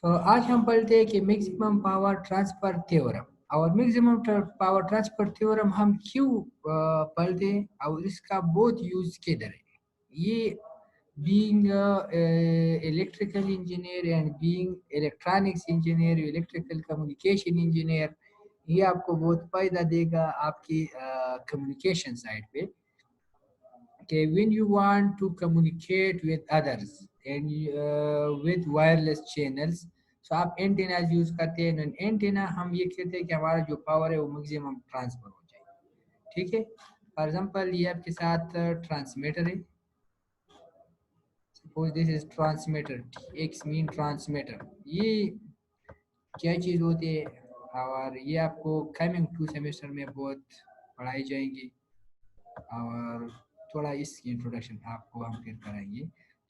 आज हम पढ़ते हैं कि मैक्सिमम पावर ट्रांसफर थ्योरम। और मैक्सिमम पावर ट्रांसफर थ्योरम हम क्यों पढ़ते हैं और इसका बहुत यूज किधर है। ये being electrical engineer and being electronics engineer, electrical communication engineer, ये आपको बहुत फायदा देगा आपकी कम्युनिकेशन साइड पे। Okay, when you want to communicate with others and with wireless channels, so आप एंटेनाज यूज करते हैं। एंटेना हम ये कहते हैं कि हमारा जो पावर है वो मैक्सिमम ट्रांसफर हो जाए। ठीक है, फॉर एग्जांपल ये आपके साथ ट्रांसमीटर है। Suppose this is transmitter, x mean transmitter. ये क्या चीज़ होती है और ये आपको कमिंग 2 सेमेस्टर में बहुत पढ़ाई जाएंगी और थोड़ा इसकी इंट्रोडक्शन आपको हम फिर कराएंगे।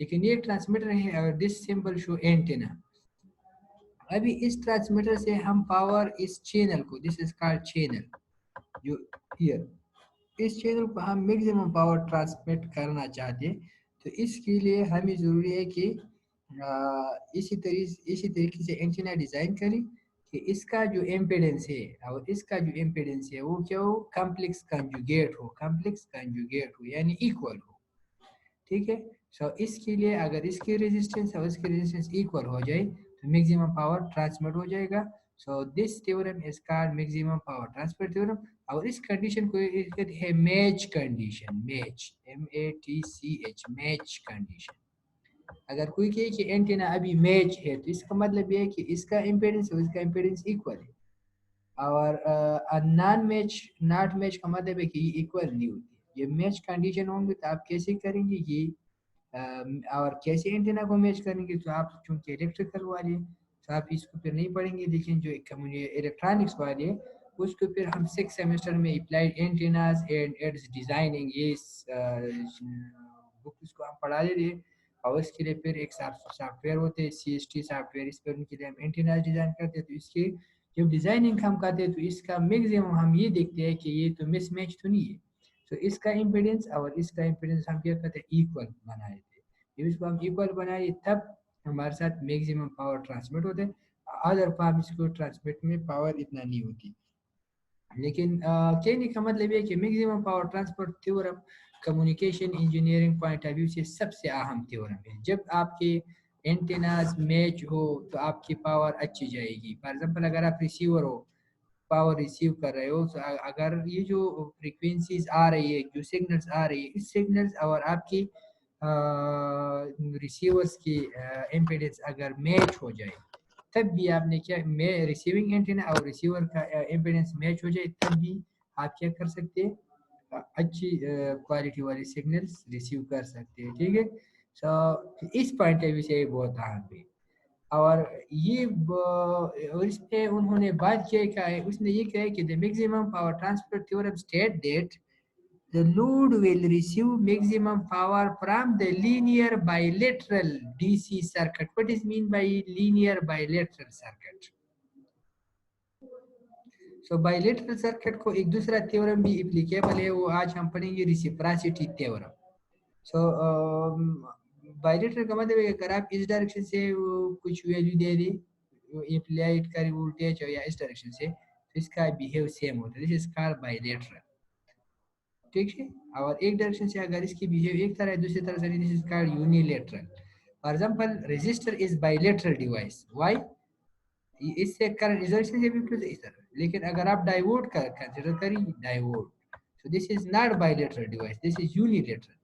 लेकिन ये ट्रांसमीटर है और दिस सिंबल शो एंटेना। अभी इस ट्रांसमीटर से हम पावर इस चैनल को, दिस इज कॉल्ड चैनल, जो हियर, इस चैनल को हम मैक्सिमम पावर ट्रांसमिट करना चाहते हैं। तो इसके लिए हमें ज़रूरी है कि इसी तरीके से एंटीना डिज़ाइन करें कि इसका जो इम्पीडेंस है और इसका जो इम्पीडेंस है वो क्या हो, कॉम्प्लेक्स कंजुगेट हो, कॉम्प्लेक्स कंजुगेट हो यानी इक्वल हो। ठीक है, सो इसके लिए अगर इसकी रेजिस्टेंस और इसकी रेजिस्टेंस इक्वल हो जाए तो मैक्सिमम पावर ट्रांसमिट हो जाएगा। So this theorem is called maximum power transfer theorem. और इस कंडीशन को कहते हैं match condition, match, MATCH, match condition. अगर कोई कहे कि एंटीना अभी मैच है तो इसका मतलब ये है कि इसका इम्पीडेंस और इसका इम्पीडेंस इक्वल है। और नॉन मैच, नॉट मैच का मतलब है कि ये इक्वल नहीं होती। ये मैच कंडीशन होंगे तो आप कैसे करेंगे ये और कैसे एंटीना को मैच करेंगे। तो आप चूंकि इलेक्ट्रिकल वाले तो आप इसको फिर नहीं पढ़ेंगे, लेकिन जो इलेक्ट्रॉनिक्स वाले उसको फिर हम 6 सेमेस्टर में applied antennas and it's designing, ये बुक उसको हम पढ़ा देते हैं। और इसके लिए फिर एक सॉफ्टवेयर होते हैं CST सॉफ्टवेयर, इस पर उनके लिए हम एंटीनास डिजाइन करते हैं। तो इसके जब डिजाइनिंग हम करते हैं तो इसका मैक्सिमम हम ये देखते हैं कि ये तो मिसमैच तो नहीं है। तो इसका इम्पीडेंस और इसका इम्पीडेंस हम क्या करते हैं, इक्वल बनाए थे। जब इसको हम इक्वल बनाए तब हमारे साथ मैक्सिमम पावर ट्रांसमिट होते हैं। अदर फॉर्म इसको ट्रांसमिट में पावर इतना नहीं होती। लेकिन कहने का मतलब ये कि maximum power transfer theorem communication engineering point of view से सबसे अहम थ्योरम है। जब आपके एंटेनाज मैच हो तो आपकी पावर अच्छी जाएगी। फॉर एग्जांपल अगर आप रिसीवर हो, पावर रिसीव कर रहे हो, तो अगर ये जो फ्रीक्वेंसीज आ रही है, जो सिग्नल्स आ रही है, इस सिग्नल्स और आपकी रिसीवर्स की इम्पीडेंस अगर मैच हो जाए तब भी आपने क्या, मैं रिसीविंग एंटीना और रिसीवर का इम्पीडेंस मैच हो जाए तब भी आप क्या कर सकते हैं, अच्छी क्वालिटी वाले सिग्नल्स रिसीव कर सकते हैं। ठीक है, सो इस पॉइंट ऑफ व्यू से बहुत अहम है। और ये और इस पे उन्होंने बात क्या है, उसने ये कहा है कि the maximum power transfer theorem state that the load will receive maximum power from the linear bilateral DC circuit. What is mean by linear bilateral circuit? So bilateral circuit को एक दूसरा थ्योरम भी एप्लीकेबल है, वो आज हम पढ़ेंगे, reciprocity theorem. सो bilateral का मतलब है अगर आप इस डायरेक्शन से कुछ वैल्यू दे दी, अप्लाइड कर वोल्टेज या इस डायरेक्शन से, तो इसका बिहेव सेम होता है, दिस इज कॉल्ड बायलेटरल। ठीक है, और एक डायरेक्शन से अगर इसकी बिहेव एक तरह है दूसरी तरह से, this is called unilateral. For example resistor is bilateral device, why, इससे करंट इस डायरेक्शन से भी फ्लो इस तरह। लेकिन अगर आप डायोड का कंसीडर करें, diode, so this is not bilateral device, this is unilateral.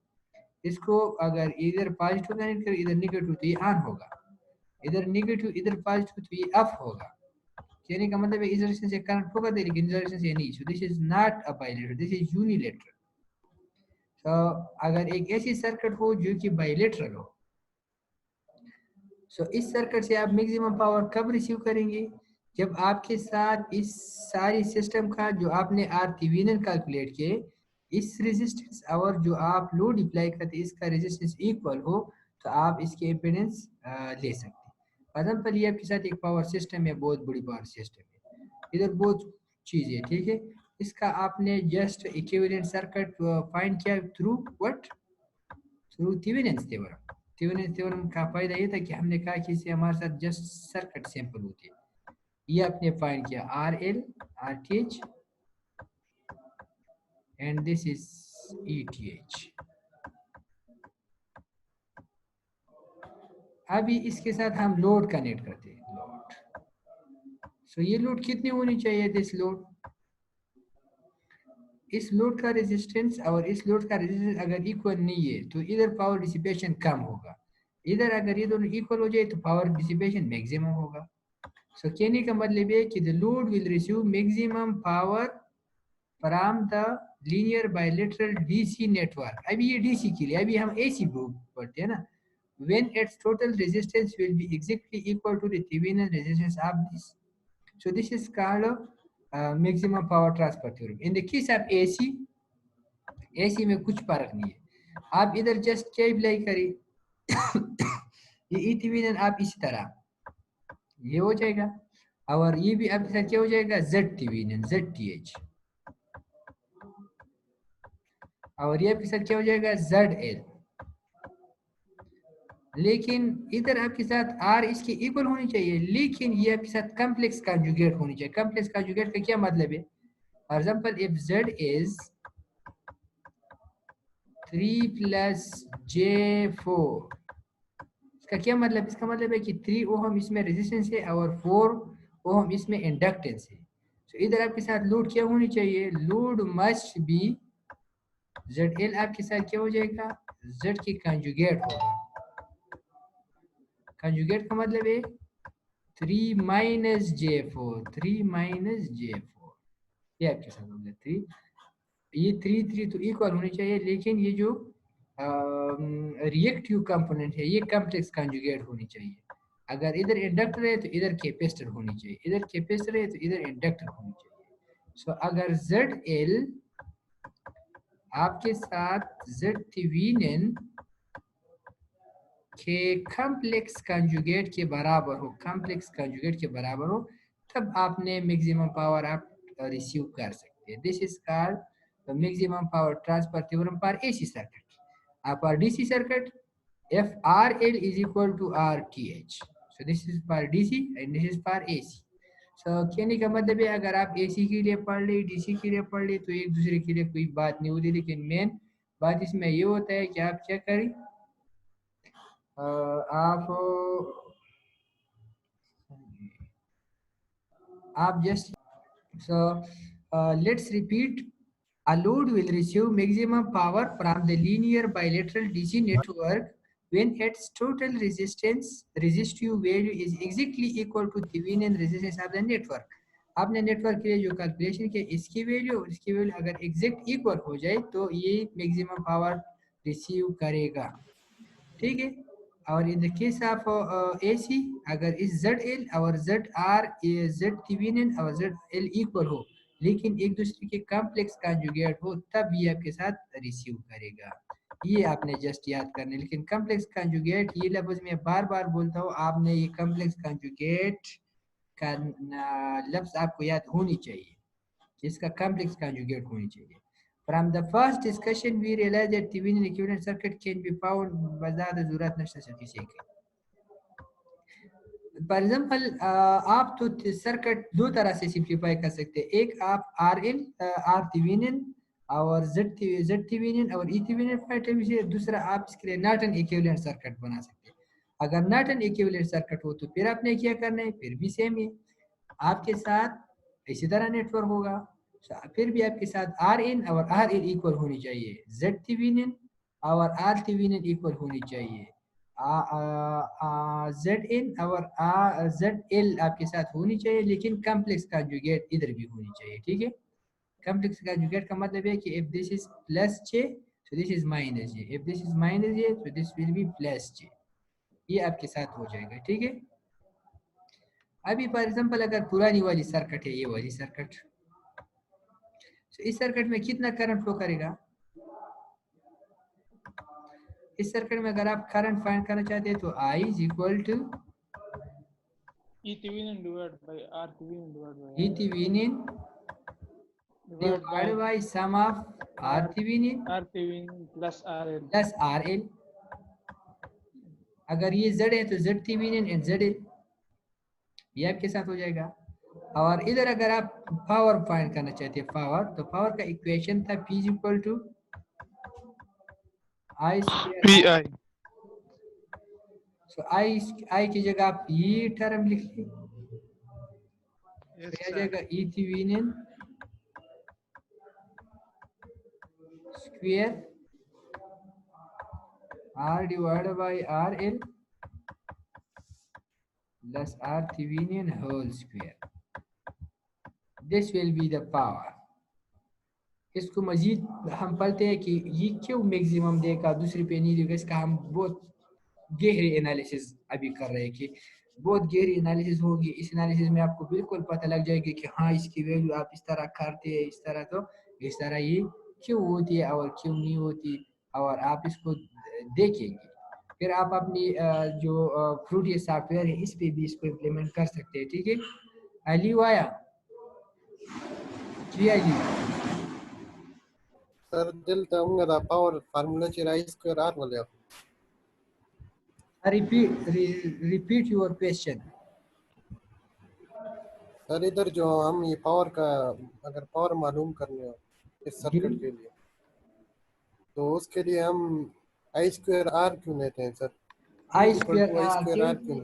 इसको अगर इधर पॉजिटिव कनेक्ट कर इधर नेगेटिव तो ये ऑन होगा, इधर नेगेटिव इधर पॉजिटिव तो ये ऑफ होगा। कहने का मतलब है इस डायरेक्शन से करंट होगा लेकिन इस डायरेक्शन से नहीं। So this is not a bilateral, this is unilateral. तो अगर एक ऐसी सर्किट हो जो कि बायलेटरल हो, सो इस सर्किट से आप मैक्सिमम पावर कब रिसीव करेंगे, जब आपके साथ इस सारी सिस्टम का जो आपने आर थेवेनिन कैलकुलेट किए, इस रेजिस्टेंस और जो आप लोड अप्लाई करते इसका रेजिस्टेंस इक्वल हो, तो आप इसके इम्पीडेंस ले सकते हैं। फॉर एग्जांपल ये आपके साथ एक पावर सिस्टम है, बहुत बड़ी पावर सिस्टम है, इधर बहुत चीज़ें, ठीक है, इसका आपने जस्ट इक्विवेलेंट सर्किट फाइंड किया through what, through Thevenin theorem. Thevenin theorem का फायदा ये था कि हमने कहा कि इससे हमारे साथ जस्ट सर्किट सैंपल होती है। ये आपने फाइंड किया RL RTH and this is ETH। अभी इसके साथ हम लोड कनेक्ट करते हैं, लोड। सो ये लोड कितनी होनी चाहिए? दिस लोड, इस लोड का रेजिस्टेंस और इस लोड का रेजिस्टेंस अगर इक्वल नहीं है तो इधर पावर डिसिपेशन कम होगा, इधर अगर ये दोनों इक्वल हो जाए तो पावर डिसिपेशन मैक्सिमम होगा। सो कहने का मतलब है कि the load will receive maximum power from the linear bilateral DC network. अभी ये डीसी के लिए, अभी हम एसी पढ़ते हैं ना। when its total resistance will be exactly equal to the Thevenin resistance of this. So this is called maximum power transfer theorem. In the case of AC, AC में कुछ फर्क नहीं है, आप इधर जस्ट क्या अप्लाई करिए ये E Thevenin आप इसी तरह ये हो जाएगा, और ये भी आपके साथ क्या हो जाएगा? Z Thevenin ZTH, और ये आपके साथ क्या हो जाएगा? ZL। लेकिन इधर आपके साथ R इसके इक्वल होनी चाहिए, लेकिन ये आपके साथ कॉम्प्लेक्स कंजुगेट होनी चाहिए। कॉम्प्लेक्स कंजुगेट का क्या मतलब है? For example if Z is 3 plus J4, इसका क्या मतलब? इसका मतलब है कि 3 ओहम इसमें रेजिस्टेंस है और 4 ओहम इसमें इंडक्टेंस है। तो इधर आपके साथ लोड क्या होनी चाहिए? लोड मस्ट बी ZL आपके साथ क्या हो जाएगा? Z की कंजुगेट होगा। कंजुगेट का मतलब है 3 माइनस J4, 3 माइनस J4, ये आपके साथ हो गया 3। ये 3 तो इक्वल होनी चाहिए, लेकिन ये जो रिएक्टिव कंपोनेंट है ये कॉम्प्लेक्स कंजुगेट होनी चाहिए। अगर इधर इंडक्टर है तो इधर कैपेसिटर होनी चाहिए, इधर कैपेसिटर है तो इधर इंडक्टर होनी चाहिए। सो अगर ZL आपके साथ Z थेवेनिन के कॉम्प्लेक्स कंजुगेट के बराबर हो, कॉम्प्लेक्स कंजुगेट के बराबर हो, तब आपने मैक्सिमम पावर आप रिसीव कर सकते हैं। This is called the maximum power transfer theorem for AC circuit. For DC circuit if RL is equal to RTH, so this is for DC and this is for AC। so कहने का मतलब है अगर आप AC के लिए पढ़ ले, DC के लिए पढ़ ले, तो एक दूसरे के लिए कोई बात नहीं होती, लेकिन मेन बात इसमें ये होता है कि आप क्या करें, आप just so let's repeat. A load will receive maximum power from the linear bilateral DC network when its total resistive value is exactly equal to Thevenin resistance of the network। आपने नेटवर्क के लिए जो calculation किया, इसकी value और इसकी value अगर exact equal हो जाए तो ये मैक्सिमम पावर रिसीव करेगा, ठीक है। और in the case of AC, अगर इस ZL और ZR Z थेवेनिन और ZL इक्वल हो, लेकिन एक दूसरे के कॉम्प्लेक्स कंजुगेट हो, तब ये आपके साथ रिसीव करेगा। ये आपने जस्ट याद करना है। लेकिन कॉम्प्लेक्स कंजुगेट ये लफ्ज मैं बार बार बोलता हूँ, आपने ये कॉम्प्लेक्स कंजुगेट का लफ्ज आपको याद होनी चाहिए, जिसका कॉम्प्लेक्स कंजुगेट होनी चाहिए। From the first discussion, we realized that Thevenin equivalent circuit can be found Bajad ज़रूरत नशा किसी की। फॉर एग्जाम्पल आप तो सर्किट दो तरह से सिंप्लीफाई कर सकते हैं। एक आप R थेवेनिन और Z थेवेनिन और E थेवेनिन, दूसरा आप इसके लिए नॉर्टन इक्विवेलेंट सर्किट बना सकते हैं। अगर नॉर्टन इक्विवेलेंट सर्किट हो तो फिर आपने क्या करना है, फिर भी सेम है, आपके साथ इसी तरह नेटवर्क होगा। फिर भी आपके साथ RN और RL इक्वल होनी चाहिए, Z थेवेनिन और R थेवेनिन इक्वल होनी चाहिए, ZN और ZL आपके साथ होनी चाहिए, लेकिन कॉम्प्लेक्स कंजुगेट इधर भी होनी चाहिए, ठीक है। कॉम्प्लेक्स कंजुगेट का मतलब है कि if this is plus J so this is minus J, if this is minus J so this will be plus J, ये आपके साथ हो जाएगा, ठीक है। अभी फॉर एग्जांपल अगर पुरानी वाली सर्किट है, ये वाली सर्किट, तो इस सर्किट में कितना करंट फ्लो करेगा? इस सर्किट में अगर आप करंट फाइंड करना चाहते हैं तो I is equal to E Thevenin divided by R Thevenin E Thevenin divided by sum of R Thevenin plus RL plus RL। अगर ये z है तो z थेवेनिन एंड z ये आपके साथ हो जाएगा। और इधर अगर आप पावर फाइंड करना चाहते हैं पावर, तो पावर का इक्वेशन था P equal to I square pi. R. So I की जगह आप ये टर्म लिख ली, Yes, तो आ sir. जाएगा E Thevenin square R divided by R L plus R Thevenin whole square, this will be the power. इसको मजीद हम पढ़ते हैं कि ये क्यों मैक्सिमम देगा दूसरे पे नहीं देगा, इसका हम बहुत गहरी एनालिसिस अभी कर रहे हैं कि बहुत गहरी एनालिसिस होगी। इस एनालिसिस में आपको बिल्कुल पता लग जाएगी कि हाँ इसकी वैल्यू आप इस तरह करते हैं, इस तरह, तो इस तरह ये क्यों होती है और क्यों नहीं होती, और आप इसको देखेंगे। फिर आप अपनी जो फ्रूटी सॉफ्टवेयर है इस पे भी इसको इम्प्लीमेंट कर सकते हैं। ठीक है, अली आया जी अली। सर दिल तंग power formula Chirai square are वाले रिपीट योर क्वेश्चन। सर इधर जो हम ये पावर का अगर पावर मालूम करने हो इस सर्किट के लिए, तो उसके लिए हम आई स्क्वायर आर क्यों लेते हैं sir? I P square = I R square R क्यों?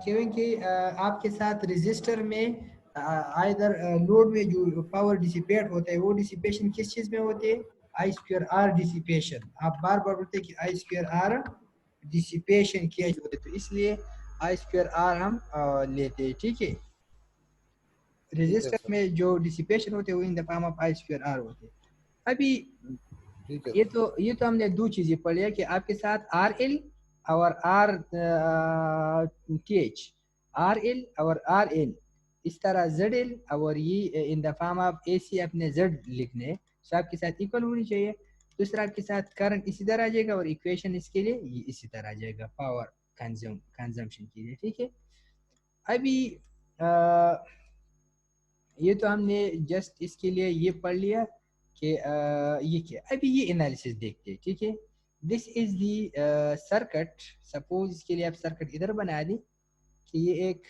क्योंकि आपके साथ रजिस्टर में इधर लोड में जो पावर डिसिपेट होता है वो डिसिपेशन किस चीज में होती है, आई स्क्वायर आर डिसिपेशन। आप बार बार बोलते हैं कि आई स्क्वायर आर डिसिपेशन किया जाता है, तो इसलिए आई स्क्वायर आर हम लेते हैं। ठीक है, ठीक है रजिस्टर सर, में जो डिसिपेशन होते हैं वो in the form of I square R होते हैं। अभी ठीक है ये तो हमने दो चीजें पढ़ लिया कि आपके साथ आर एल और R T H, R L और आर एल, इस तरह जेड एल और ये इन द फॉर्म ऑफ ए सी अपने जेड लिखने, तो आपके साथ इक्वल होनी चाहिए। दूसरा आपके साथ करंट इसी तरह आ जाएगा और इक्वेशन इसके लिए ये इसी तरह आ जाएगा पावर कंजम्पशन के लिए। ठीक है, अभी ये तो हमने जस्ट इसके लिए ये पढ़ लिया कि ये क्या। अभी ये एनालिसिस देखते हैं। ठीक है, this is the circuit. Suppose इसके लिए आप सर्किट इधर बना दी कि ये एक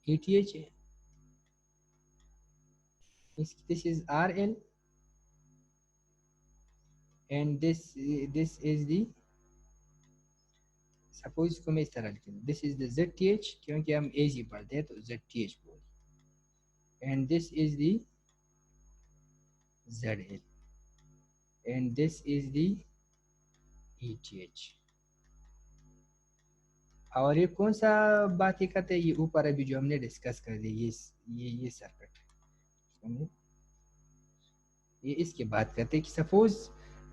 ETH है, this is RL and this is the, suppose इसको मैं इस तरह लिखूँ, दिस इज द ZTH क्योंकि हम AC पढ़ते हैं तो ZTH बोल, and this is the ZL and this is the ETH। और ये कौन सा बात ही करते हैं, ये ऊपर अभी जो हमने डिस्कस कर दी ये सर्किट, ये इसकी बात करते हैं कि suppose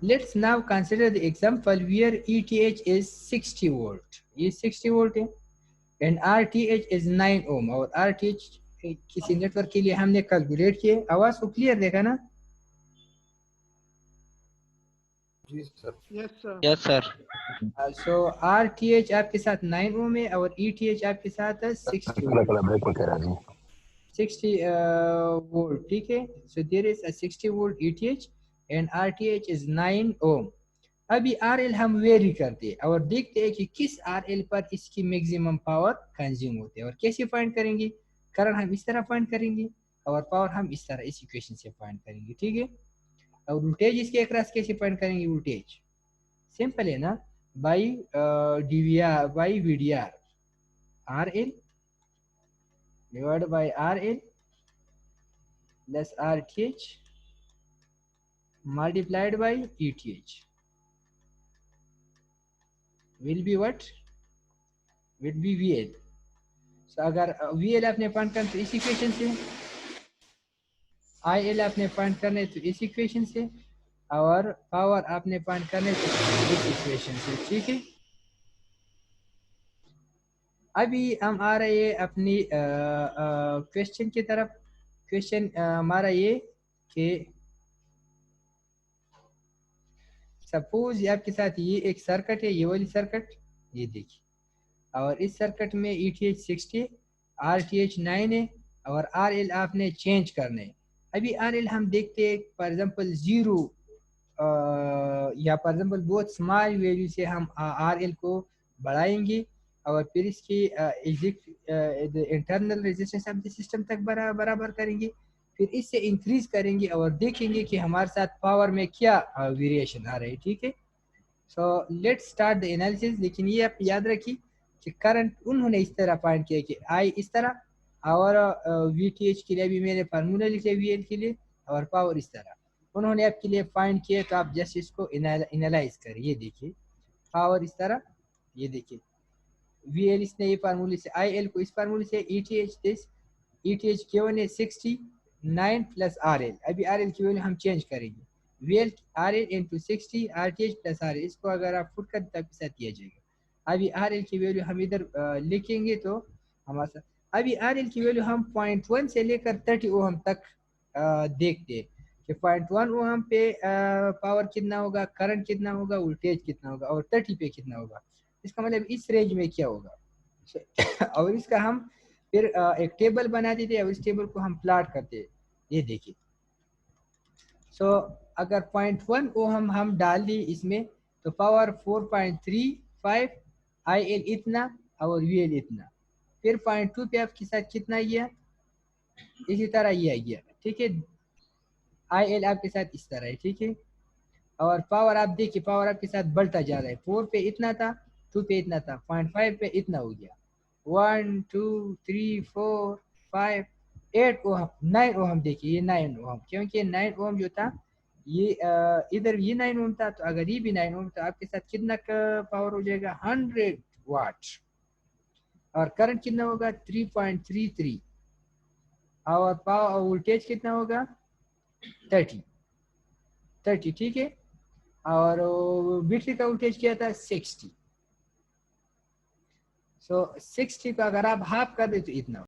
let's now consider the example where ETH is 60 volt, ये 60 वोल्ट है, एंड RTH इज 9 ओम, और RTH किसी नेटवर्क के लिए हमने कैलकुलेट किए। आवाज को क्लियर देखा ना? जी sir. Yes, sir. Yes sir. So RTH आपके साथ 9 ओम है और ETH आपके साथ 60 वोल्ट, 60 वोल्ट। ठीक है, so there is a 60 volt ETH and RTH is 9 ohm. अभी RL हम वेरी करते हैं और देखते हैं कि किस RL पर इसकी मैक्सिमम पावर कंज्यूम होती है। और कैसे फाइंड करेंगे, करंट हम इस तरह फाइंड करेंगे और पावर हम इस तरह इस इक्वेशन से फाइंड करेंगे। ठीक है, और वोल्टेज इसके अक्रॉस कैसे फाइंड करेंगे, वोल्टेज सिंपल है ना, by DVR by VDR, RL divided by RL plus RTH multiplied by ETH will be what, will be VL। so अगर VL आपने फाइंड करना तो इस इक्वेशन से, IL आपने फाइंड करना है तो इस इक्वेशन से, और पावर आपने फाइंड करना है तो इस इक्वेशन से। ठीक है, अभी हम आ रहे हैं अपनी क्वेश्चन की तरफ। क्वेश्चन हमारा ये कि सपोज आपके साथ ये एक सर्किट है, ये वाली सर्किट, ये देखिए, और इस सर्किट में ETH 60, RTH 9 है और RL आपने चेंज करना है। अभी RL हम देखते हैं फॉर एग्जांपल 0 या फॉर एग्जांपल बहुत स्मॉल वैल्यू से हम RL को बढ़ाएंगे और फिर इसकी internal resistance of the system तक बराबर करेंगे, फिर इससे इंक्रीज करेंगे और देखेंगे कि हमारे साथ पावर में क्या वेरिएशन आ रही है। ठीक है, so let's start the analysis. लेकिन ये आप याद रखिए कि करंट उन्होंने इस तरह फाइंड किया कि आई इस तरह, और VTH के लिए भी मैंने फार्मूला लिखे VL के लिए, और पावर इस तरह उन्होंने आपके लिए फाइंड किया। तो आप जस्ट इसको एनालाइज करें। ये देखिए पावर इस तरह, ये देखिए VL इसने ये फार्मूले से, IL को इस फार्मूले से, ETH दिस, ETH केवल है 69 प्लस RL। अभी RL की वैल्यू हम चेंज करेंगे, VL RL into 60 RTH plus RL, इसको अगर आप फुट कर तक साथ दिया जाएगा। अभी RL की वैल्यू हम इधर लिखेंगे तो हमारे साथ, अभी RL की वैल्यू हम 0.1 से लेकर 30 ओहम तक देखते हैं कि 0.1 ओहम पे पावर कितना होगा, करंट कितना होगा, वोल्टेज कितना होगा, और 30 पे कितना होगा। इसका मतलब इस रेंज में क्या होगा। और इसका हम फिर एक टेबल बना देते हैं और इस टेबल को हम प्लाट करते हैं। ये देखिए, सो अगर 0.1 ओहम हम डाल दी इसमें तो पावर 4.35, IL इतना और VL इतना। फिर 0.2 पे आपके साथ कितना गया, इसी तरह ये आ गया। ठीक है, IL आपके साथ इस तरह है। ठीक है, और पावर आप देखिए, पावर आपके साथ बढ़ता जा रहा है। 4 पे इतना था, 2 पे इतना था, 0.5 पे इतना हो गया, 1 2 3 4 5 8 ओहम, 9 ओहम। देखिए ये 9 ओहम, क्योंकि 9 ओहम जो था ये इधर ये 9 ओहम था, तो अगर ये भी 9 ओहम तो आपके साथ कितना का पावर हो जाएगा, 100 वाट। और करंट कितना होगा, 3.33, और पावर वोल्टेज कितना होगा, 30। ठीक है, और बैटरी का वोल्टेज क्या था, 60। सो 60 को अगर आप हाफ कर दे तो इतना